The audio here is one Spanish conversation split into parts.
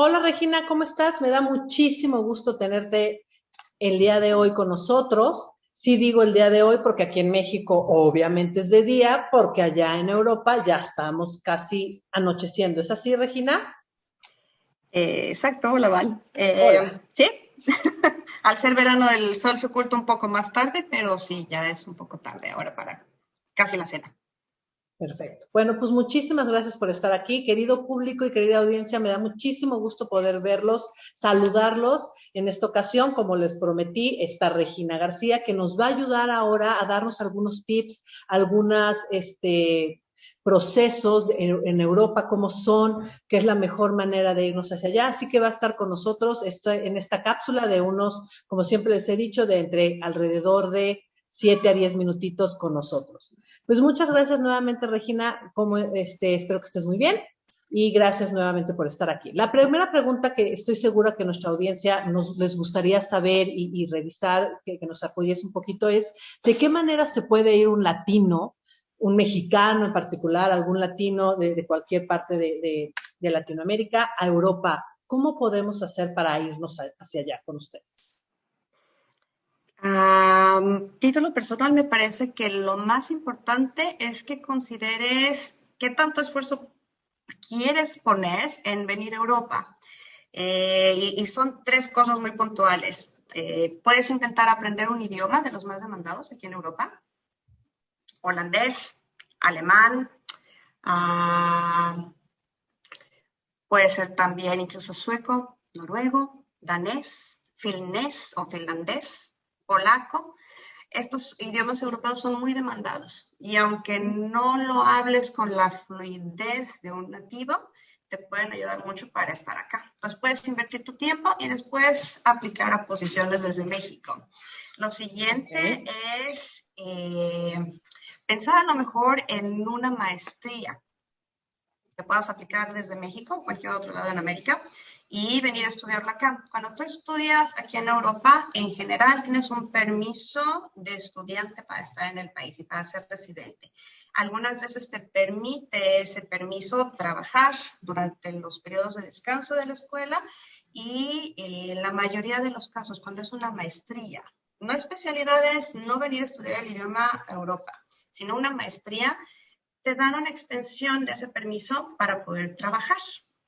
Hola Regina, ¿cómo estás? Me da muchísimo gusto tenerte el día de hoy con nosotros. Sí digo el día de hoy porque aquí en México obviamente es de día, porque allá en Europa ya estamos casi anocheciendo. ¿Es así, Regina? Exacto, hola Val. Hola. Sí, al ser verano el sol se oculta un poco más tarde, pero sí, ya es un poco tarde ahora para casi la cena. Perfecto. Bueno, pues muchísimas gracias por estar aquí. Querido público y querida audiencia, me da muchísimo gusto poder verlos, saludarlos. En esta ocasión, como les prometí, está Regina García, que nos va a ayudar ahora a darnos algunos tips, algunos procesos en Europa, cómo son, qué es la mejor manera de irnos hacia allá. Así que va a estar con nosotros en esta cápsula de unos, como siempre les he dicho, de entre alrededor de 7 a 10 minutitos con nosotros. Pues muchas gracias nuevamente, Regina. Espero que estés muy bien y gracias nuevamente por estar aquí. La primera pregunta que estoy segura que nuestra audiencia les gustaría saber y revisar, que nos apoyes un poquito, es de qué manera se puede ir un latino, un mexicano en particular, algún latino de cualquier parte de Latinoamérica a Europa. ¿Cómo podemos hacer para irnos hacia allá con ustedes? A título personal, me parece que lo más importante es que consideres qué tanto esfuerzo quieres poner en venir a Europa. Y son tres cosas muy puntuales. Puedes intentar aprender un idioma de los más demandados aquí en Europa: holandés, alemán, ah, puede ser también incluso sueco, noruego, danés, finés o finlandés, polaco. Estos idiomas europeos son muy demandados y aunque no lo hables con la fluidez de un nativo, te pueden ayudar mucho para estar acá. Entonces puedes invertir tu tiempo y después aplicar a posiciones desde México. Lo Ok. siguiente es pensar a lo mejor en una maestría que puedas aplicar desde México o cualquier otro lado en América y venir a estudiarla acá. Cuando tú estudias aquí en Europa, en general tienes un permiso de estudiante para estar en el país y para ser residente. Algunas veces te permite ese permiso trabajar durante los periodos de descanso de la escuela y la mayoría de los casos, cuando es una maestría, no especialidades, no venir a estudiar el idioma a Europa, sino una maestría, te dan una extensión de ese permiso para poder trabajar.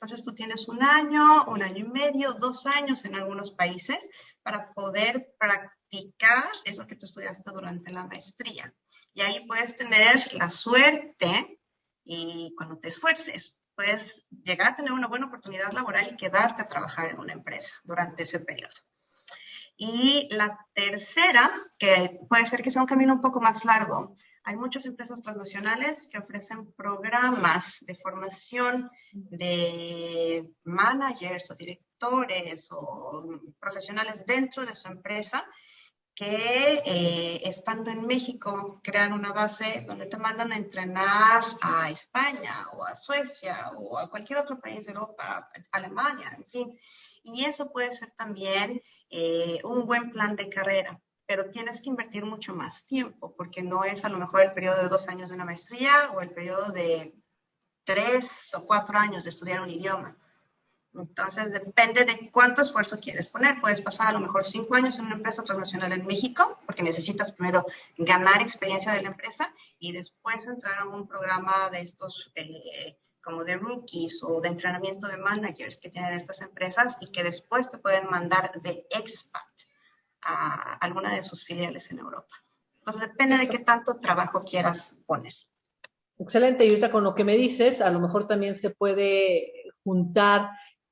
Entonces tú tienes un año y medio, 2 años en algunos países para poder practicar eso que tú estudiaste durante la maestría. Y ahí puedes tener la suerte y cuando te esfuerces, puedes llegar a tener una buena oportunidad laboral y quedarte a trabajar en una empresa durante ese periodo. Y la tercera, que puede ser que sea un camino un poco más largo, hay muchas empresas transnacionales que ofrecen programas de formación de managers o directores o profesionales dentro de su empresa que estando en México crean una base donde te mandan a entrenar a España o a Suecia o a cualquier otro país de Europa, Alemania, en fin. Y eso puede ser también un buen plan de carrera, pero tienes que invertir mucho más tiempo porque no es a lo mejor el periodo de 2 años de una maestría o el periodo de 3 o 4 años de estudiar un idioma. Entonces, depende de cuánto esfuerzo quieres poner. Puedes pasar a lo mejor 5 años en una empresa transnacional en México, porque necesitas primero ganar experiencia de la empresa y después entrar a un programa de estos como de rookies o de entrenamiento de managers que tienen estas empresas y que después te pueden mandar de expat a alguna de sus filiales en Europa. Entonces, depende de qué tanto trabajo quieras poner. Excelente, y ahorita con lo que me dices, a lo mejor también se puede juntar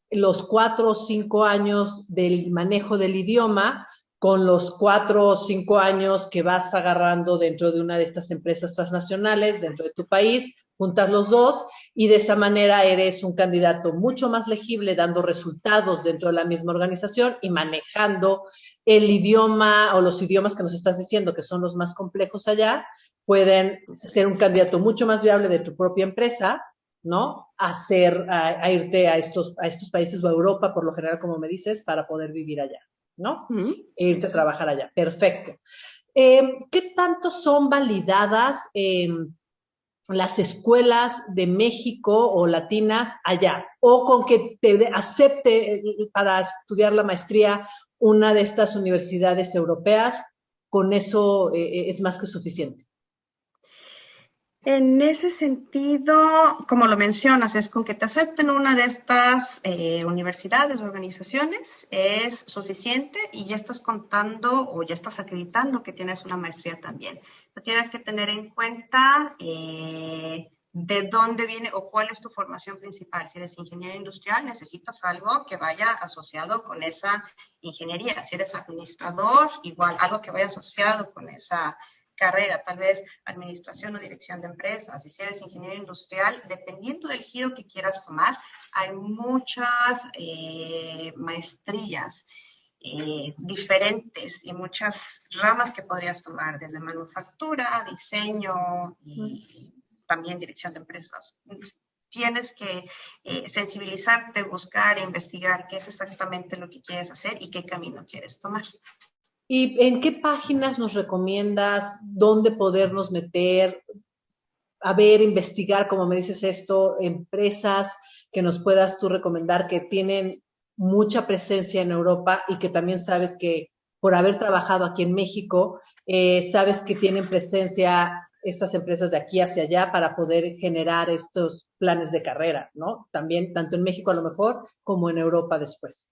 los 4 o 5 años del manejo del idioma con los 4 o 5 años que vas agarrando dentro de una de estas empresas transnacionales, dentro de tu país, juntas los dos y de esa manera eres un candidato mucho más legible, dando resultados dentro de la misma organización y manejando el idioma o los idiomas que nos estás diciendo que son los más complejos allá, pueden ser un candidato mucho más viable de tu propia empresa, ¿no? A irte a estos países o a Europa, por lo general, como me dices, para poder vivir allá, ¿no? E irte a trabajar allá. Perfecto. ¿Qué tanto son validadas las escuelas de México o latinas allá, o con que te acepte para estudiar la maestría una de estas universidades europeas, con eso es más que suficiente. En ese sentido, como lo mencionas, es con que te acepten una de estas universidades o organizaciones es suficiente y ya estás contando o ya estás acreditando que tienes una maestría también. Pero tienes que tener en cuenta de dónde viene o cuál es tu formación principal. Si eres ingeniero industrial, necesitas algo que vaya asociado con esa ingeniería. Si eres administrador, igual, algo que vaya asociado con esa carrera, tal vez administración o dirección de empresas. Y si eres ingeniero industrial, dependiendo del giro que quieras tomar, hay muchas maestrías diferentes y muchas ramas que podrías tomar, desde manufactura, diseño y también dirección de empresas. Tienes que sensibilizarte, buscar, investigar qué es exactamente lo que quieres hacer y qué camino quieres tomar. ¿Y en qué páginas nos recomiendas? ¿Dónde podernos meter? A ver, investigar, como me dices esto, empresas que nos puedas tú recomendar que tienen mucha presencia en Europa y que también sabes que por haber trabajado aquí en México, sabes que tienen presencia estas empresas de aquí hacia allá para poder generar estos planes de carrera, ¿no? También, tanto en México a lo mejor como en Europa después.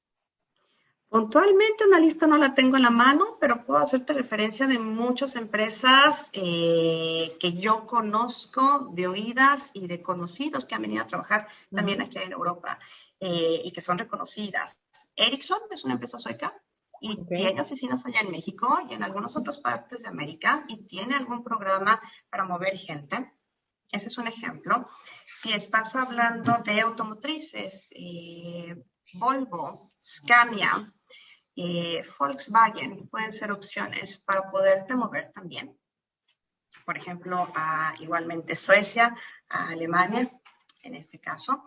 Puntualmente una lista no la tengo en la mano, pero puedo hacerte referencia de muchas empresas que yo conozco de oídas y de conocidos que han venido a trabajar también aquí en Europa y que son reconocidas. Ericsson es una empresa sueca y tiene oficinas allá en México y en algunas otras partes de América y tiene algún programa para mover gente. Ese es un ejemplo. Si estás hablando de automotrices, Volvo, Scania, Volkswagen pueden ser opciones para poderte mover también. Por ejemplo, igualmente Suecia, a Alemania, en este caso.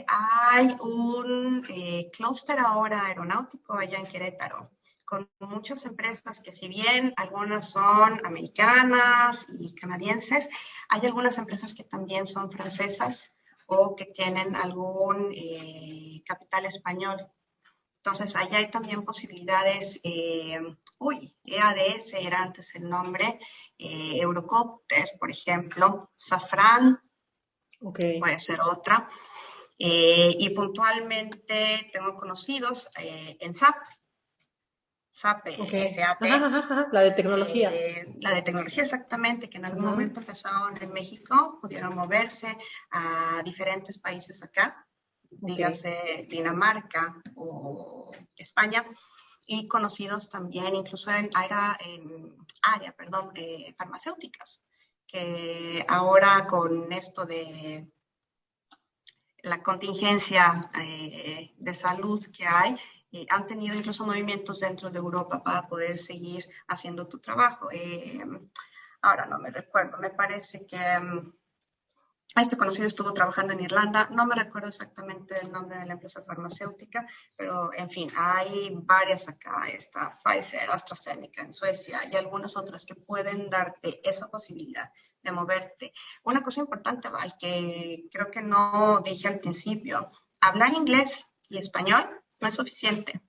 Hay un clúster ahora aeronáutico allá en Querétaro, con muchas empresas que si bien algunas son americanas y canadienses, hay algunas empresas que también son francesas o que tienen algún capital español. Entonces, allá hay también posibilidades, EADS era antes el nombre, Eurocopter, por ejemplo, Safran, puede ser otra. Y puntualmente tengo conocidos en SAP, SAP, SAP. La de tecnología. La de tecnología, exactamente, que en algún momento empezaron en México, pudieron moverse a diferentes países acá. Dígase Dinamarca o España, y conocidos también incluso en área farmacéuticas, que ahora con esto de la contingencia de salud que hay, han tenido incluso movimientos dentro de Europa para poder seguir haciendo tu trabajo. Ahora no me recuerdo, me parece que este conocido estuvo trabajando en Irlanda, no me recuerdo exactamente el nombre de la empresa farmacéutica, pero en fin, hay varias acá, está Pfizer, AstraZeneca en Suecia y algunas otras que pueden darte esa posibilidad de moverte. Una cosa importante, Val, que creo que no dije al principio, hablar inglés y español no es suficiente.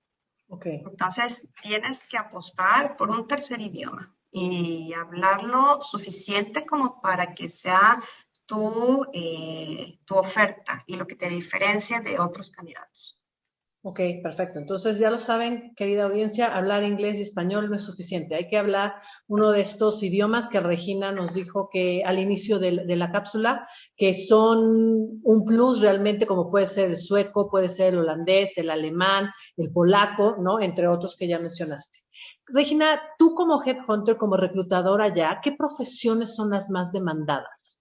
Entonces, tienes que apostar por un tercer idioma y hablarlo suficiente como para que sea tu oferta y lo que te diferencia de otros candidatos. Ok, perfecto. Entonces ya lo saben, querida audiencia, hablar inglés y español no es suficiente. Hay que hablar uno de estos idiomas que Regina nos dijo que al inicio de la cápsula, que son un plus realmente, como puede ser el sueco, puede ser el holandés, el alemán, el polaco, ¿no? Entre otros que ya mencionaste. Regina, tú como headhunter, como reclutadora ya, ¿qué profesiones son las más demandadas?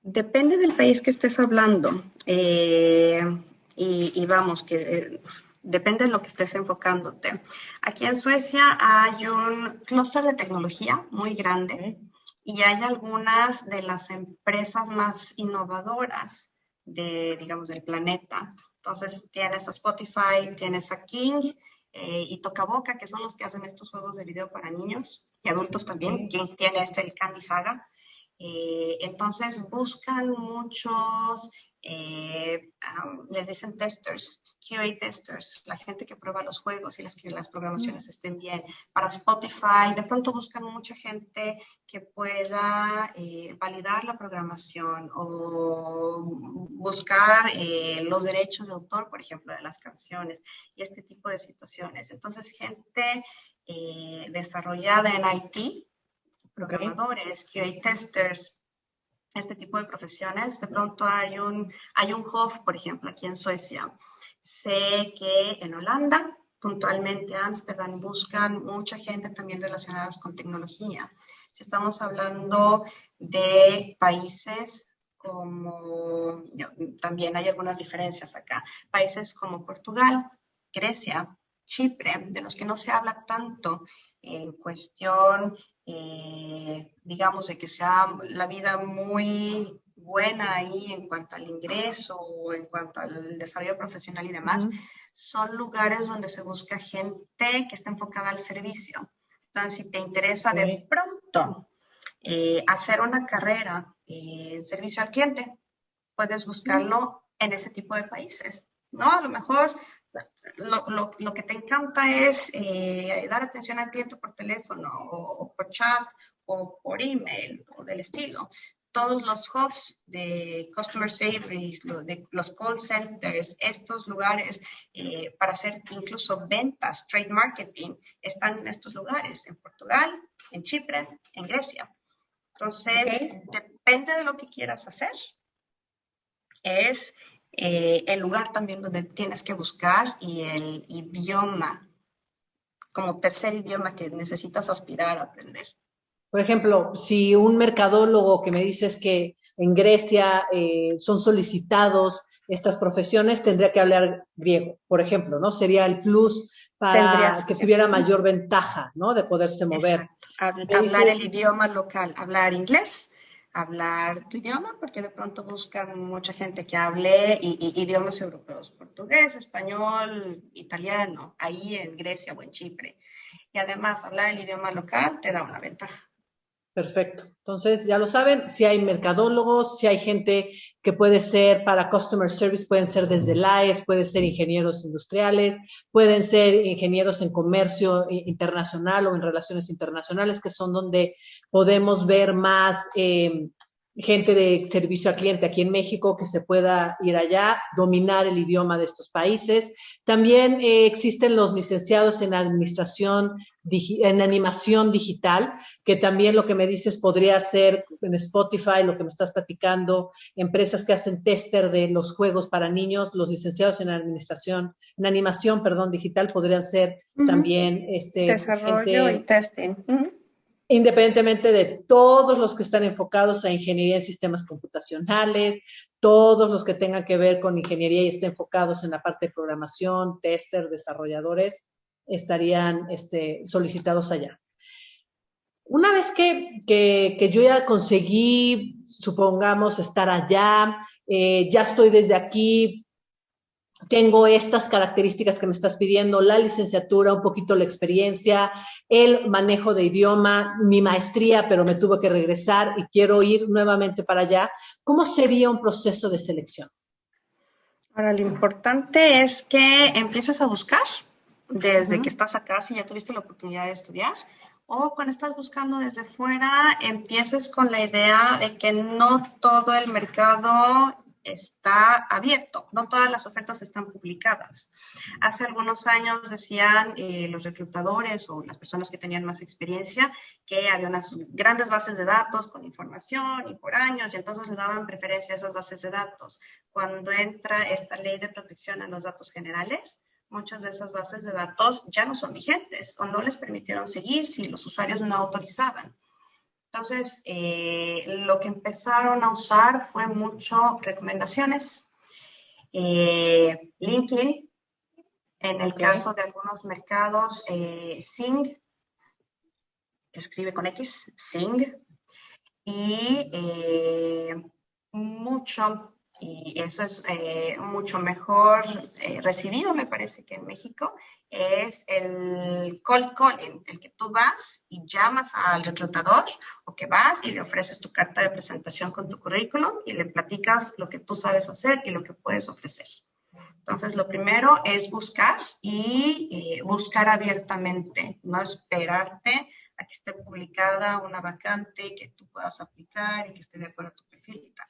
Depende del país que estés hablando. Y vamos, que depende de lo que estés enfocándote. Aquí en Suecia hay un clúster de tecnología muy grande y hay algunas de las empresas más innovadoras digamos, del planeta. Entonces, tienes a Spotify, tienes a King y Toca Boca, que son los que hacen estos juegos de video para niños y adultos también. King tiene el Candy Saga. Entonces buscan muchos, les dicen testers, QA testers, la gente que prueba los juegos y que las programaciones estén bien. Para Spotify, de pronto buscan mucha gente que pueda validar la programación o buscar los derechos de autor, por ejemplo, de las canciones y este tipo de situaciones. Entonces, gente desarrollada en IT, programadores, QA testers, este tipo de profesiones. De pronto hay un hub, por ejemplo, aquí en Suecia. Sé que en Holanda, puntualmente Ámsterdam, buscan mucha gente también relacionada con tecnología. Si estamos hablando de países como, también hay algunas diferencias acá, países como Portugal, Grecia, Chipre, de los que no se habla tanto en cuestión, digamos, de que sea la vida muy buena ahí en cuanto al ingreso o en cuanto al desarrollo profesional y demás, son lugares donde se busca gente que esté enfocada al servicio. Entonces, si te interesa de pronto hacer una carrera en servicio al cliente, puedes buscarlo en ese tipo de países, ¿no? A lo mejor lo que te encanta es dar atención al cliente por teléfono o por chat o por email o del estilo. Todos los hubs de customer service, los call centers, estos lugares para hacer incluso ventas, trade marketing, están en estos lugares, en Portugal, en Chipre, en Grecia. Entonces, depende de lo que quieras hacer. Es el lugar también donde tienes que buscar y el idioma como tercer idioma que necesitas aspirar a aprender. Por ejemplo, si un mercadólogo que me dices que en Grecia son solicitados estas profesiones, tendría que hablar griego, por ejemplo, ¿no? Sería el plus para que tuviera mayor ventaja, ¿no? De poderse mover. Hablar el idioma local, hablar inglés, hablar tu idioma, porque de pronto buscan mucha gente que hable idiomas europeos, portugués, español, italiano, ahí en Grecia o en Chipre. Y además, hablar el idioma local te da una ventaja. Perfecto. Entonces, ya lo saben, si hay mercadólogos, si hay gente que puede ser para customer service, pueden ser desde LAES, pueden ser ingenieros industriales, pueden ser ingenieros en comercio internacional o en relaciones internacionales, que son donde podemos ver más gente de servicio al cliente aquí en México que se pueda ir allá, dominar el idioma de estos países. También existen los licenciados en administración, en animación digital, que también lo que me dices podría ser en Spotify, lo que me estás platicando, empresas que hacen tester de los juegos para niños, los licenciados en administración, en animación, perdón, digital, podrían ser también desarrollo y testing. Independientemente de todos los que están enfocados a ingeniería en sistemas computacionales, todos los que tengan que ver con ingeniería y estén enfocados en la parte de programación, tester, desarrolladores, estarían solicitados allá. Una vez que yo ya conseguí, supongamos, estar allá, ya estoy desde aquí, tengo estas características que me estás pidiendo, la licenciatura, un poquito la experiencia, el manejo de idioma, mi maestría, pero me tuve que regresar y quiero ir nuevamente para allá. ¿Cómo sería un proceso de selección? Ahora, lo importante es que empieces a buscar desde que estás acá, si ya tuviste la oportunidad de estudiar, o cuando estás buscando desde fuera, empieces con la idea de que no todo el mercado está abierto, no todas las ofertas están publicadas. Hace algunos años decían los reclutadores o las personas que tenían más experiencia que había unas grandes bases de datos con información y por años, y entonces le daban preferencia a esas bases de datos. Cuando entra esta ley de protección a los datos generales, muchas de esas bases de datos ya no son vigentes o no les permitieron seguir si los usuarios no autorizaban. Entonces, lo que empezaron a usar fue mucho recomendaciones, LinkedIn, en el caso de algunos mercados, Xing, que escribe con X, Xing, y mucho y eso es mucho mejor recibido, me parece que en México, es el cold calling, el que tú vas y llamas al reclutador o que vas y le ofreces tu carta de presentación con tu currículum y le platicas lo que tú sabes hacer y lo que puedes ofrecer. Entonces, lo primero es buscar y buscar abiertamente, no esperarte a que esté publicada una vacante que tú puedas aplicar y que esté de acuerdo a tu perfil y tal.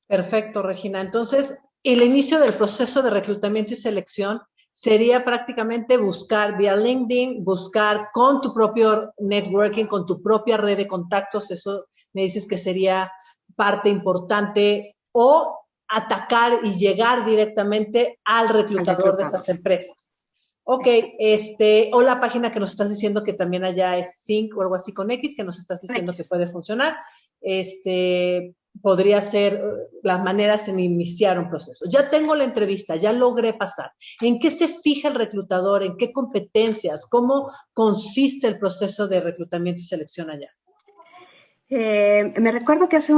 Perfecto, Regina. Entonces, el inicio del proceso de reclutamiento y selección sería prácticamente buscar vía LinkedIn, buscar con tu propio networking, con tu propia red de contactos, eso me dices que sería parte importante, o atacar y llegar directamente al reclutador de esas empresas. Ok, o la página que nos estás diciendo que también allá es Sync o algo así con X, que nos estás diciendo que puede funcionar. Podría ser las maneras en iniciar un proceso. Ya tengo la entrevista, ya logré pasar. ¿En qué se fija el reclutador? ¿En qué competencias? ¿Cómo consiste el proceso de reclutamiento y selección allá? Me recuerdo que hace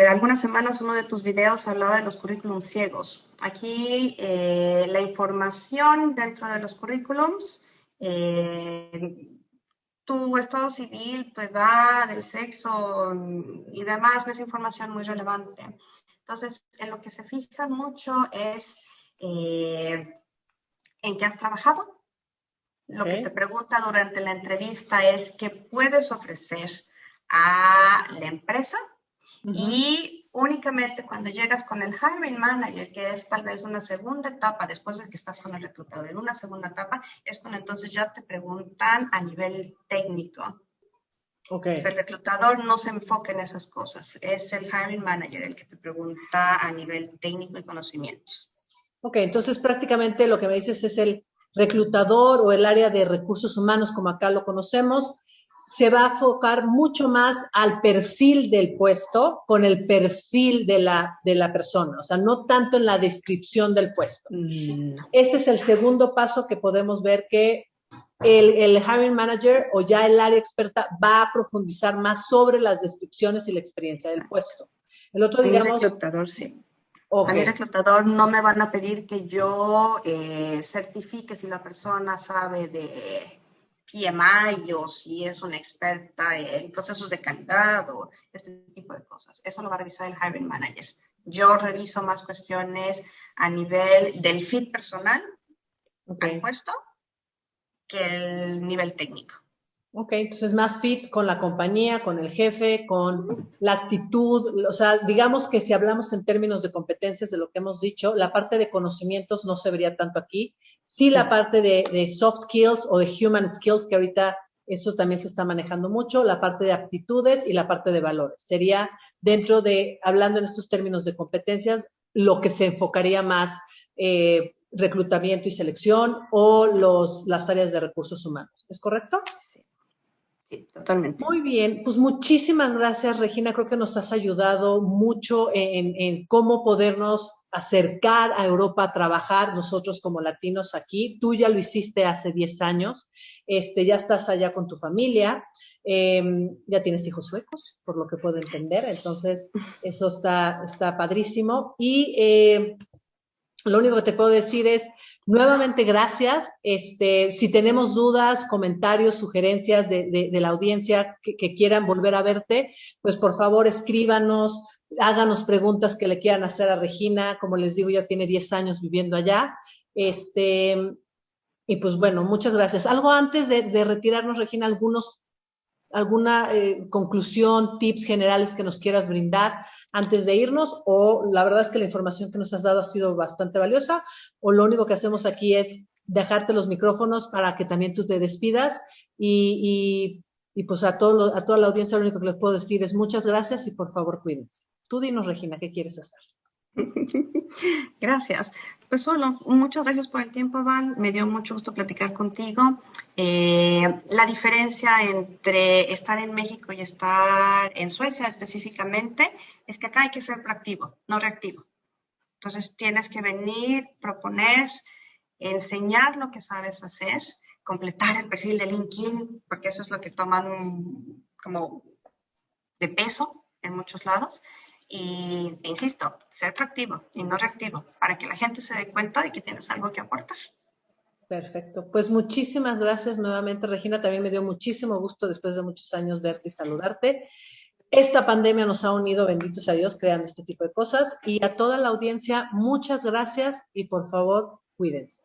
algunas semanas uno de tus videos hablaba de los currículums ciegos. Aquí la información dentro de los currículums, tu estado civil, tu edad, el sexo y demás, no es información muy relevante. Entonces, en lo que se fijan mucho es en qué has trabajado. Lo que te pregunta durante la entrevista es qué puedes ofrecer a la empresa y únicamente cuando llegas con el hiring manager, que es tal vez una segunda etapa después de que estás con el reclutador, en una segunda etapa es cuando entonces ya te preguntan a nivel técnico. Okay. El reclutador no se enfoca en esas cosas, es el hiring manager el que te pregunta a nivel técnico y conocimientos. Ok, entonces prácticamente lo que me dices es el reclutador o el área de recursos humanos, como acá lo conocemos, se va a enfocar mucho más al perfil del puesto con el perfil de la persona, o sea, no tanto en la descripción del puesto. Ese es el segundo paso que podemos ver que el hiring manager o ya el área experta va a profundizar más sobre las descripciones y la experiencia del puesto. El otro, digamos... El reclutador, sí. Okay. A mi reclutador no me van a pedir que yo certifique si la persona sabe de PMI o si es una experta en procesos de calidad o este tipo de cosas. Eso lo va a revisar el hiring manager. Yo reviso más cuestiones a nivel del fit personal al puesto que el nivel técnico. Ok, entonces más fit con la compañía, con el jefe, con la actitud, o sea, digamos que si hablamos en términos de competencias de lo que hemos dicho, la parte de conocimientos no se vería tanto aquí, sí la parte de soft skills o de human skills, que ahorita eso también se está manejando mucho, la parte de aptitudes y la parte de valores. Sería dentro de, hablando en estos términos de competencias, lo que se enfocaría más reclutamiento y selección o las áreas de recursos humanos. ¿Es correcto? Sí. Sí, totalmente. Muy bien, pues muchísimas gracias, Regina. Creo que nos has ayudado mucho en cómo podernos acercar a Europa a trabajar nosotros como latinos aquí. Tú ya lo hiciste hace 10 años, ya estás allá con tu familia, ya tienes hijos suecos, por lo que puedo entender, entonces eso está padrísimo. Y lo único que te puedo decir es, nuevamente gracias. Si tenemos dudas, comentarios, sugerencias de la audiencia que quieran volver a verte, pues por favor escríbanos, háganos preguntas que le quieran hacer a Regina. Como les digo, ya tiene 10 años viviendo allá. Y pues bueno, muchas gracias. Algo antes de retirarnos, Regina, alguna conclusión, tips generales que nos quieras brindar antes de irnos, o la verdad es que la información que nos has dado ha sido bastante valiosa, o lo único que hacemos aquí es dejarte los micrófonos para que también tú te despidas y pues a toda la audiencia lo único que les puedo decir es muchas gracias y por favor cuídense. Tú dinos, Regina, ¿qué quieres hacer? Gracias. Pues solo, muchas gracias por el tiempo, Val. Me dio mucho gusto platicar contigo. La diferencia entre estar en México y estar en Suecia específicamente es que acá hay que ser proactivo, no reactivo. Entonces tienes que venir, proponer, enseñar lo que sabes hacer, completar el perfil de LinkedIn, porque eso es lo que toman como de peso en muchos lados. Y, e insisto, ser proactivo y no reactivo, para que la gente se dé cuenta de que tienes algo que aportar. Perfecto. Pues muchísimas gracias nuevamente, Regina. También me dio muchísimo gusto después de muchos años verte y saludarte. Esta pandemia nos ha unido, benditos a Dios, creando este tipo de cosas. Y a toda la audiencia, muchas gracias y por favor, cuídense.